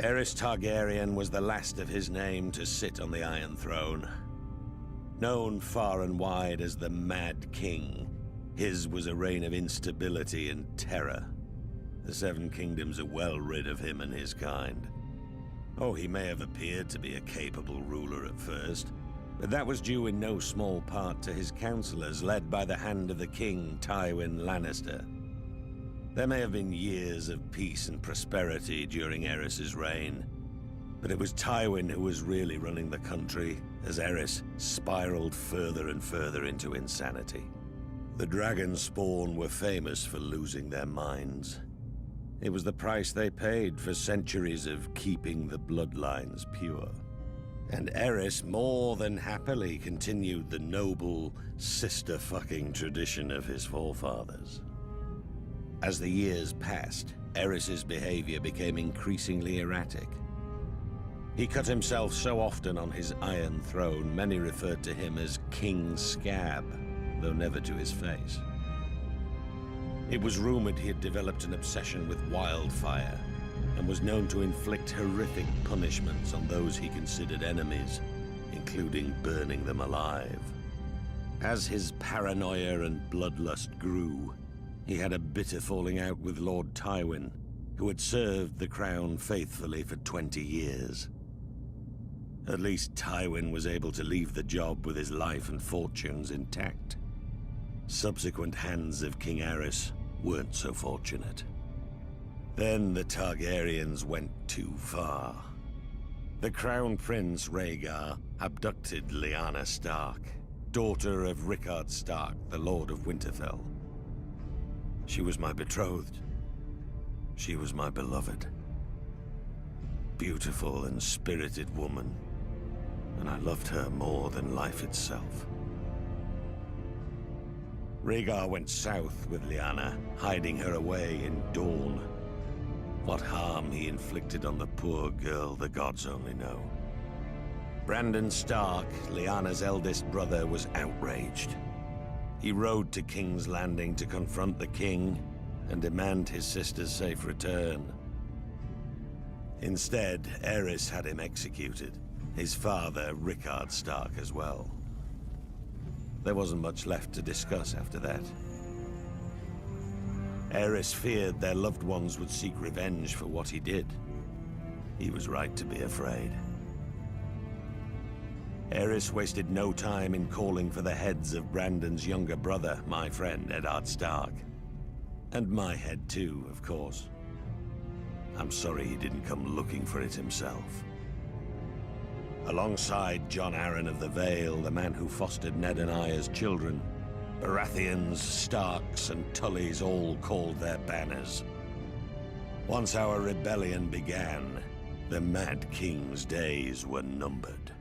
Aerys Targaryen was the last of his name to sit on the Iron Throne. Known far and wide as the Mad King, his was a reign of instability and terror. The Seven Kingdoms are well rid of him and his kind. Oh, he may have appeared to be a capable ruler at first, but that was due in no small part to his counselors, led by the hand of the king, Tywin Lannister. There may have been years of peace and prosperity during Aerys's reign, but it was Tywin who was really running the country as Aerys spiraled further and further into insanity. The dragon spawn were famous for losing their minds. It was the price they paid for centuries of keeping the bloodlines pure. And Aerys more than happily continued the noble sister-fucking tradition of his forefathers. As the years passed, Aerys's behavior became increasingly erratic. He cut himself so often on his Iron Throne, many referred to him as King Scab, though never to his face. It was rumored he had developed an obsession with wildfire and was known to inflict horrific punishments on those he considered enemies, including burning them alive. As his paranoia and bloodlust grew, he had a bitter falling out with Lord Tywin, who had served the crown faithfully for 20 years. At least Tywin was able to leave the job with his life and fortunes intact. Subsequent hands of King Aerys weren't so fortunate. Then the Targaryens went too far. The Crown Prince Rhaegar abducted Lyanna Stark, daughter of Rickard Stark, the Lord of Winterfell. She was my betrothed. She was my beloved. Beautiful and spirited woman, and I loved her more than life itself. Rhaegar went south with Lyanna, hiding her away in Dorne. What harm he inflicted on the poor girl, the gods only know. Brandon Stark, Lyanna's eldest brother, was outraged. He rode to King's Landing to confront the king and demand his sister's safe return. Instead, Aerys had him executed, his father, Rickard Stark, as well. There wasn't much left to discuss after that. Aerys feared their loved ones would seek revenge for what he did. He was right to be afraid. Aerys wasted no time in calling for the heads of Brandon's younger brother, my friend Eddard Stark. And my head too, of course. I'm sorry he didn't come looking for it himself. Alongside Jon Arryn of the Vale, the man who fostered Ned and I as children, Baratheons, Starks, and Tullys all called their banners. Once our rebellion began, the Mad King's days were numbered.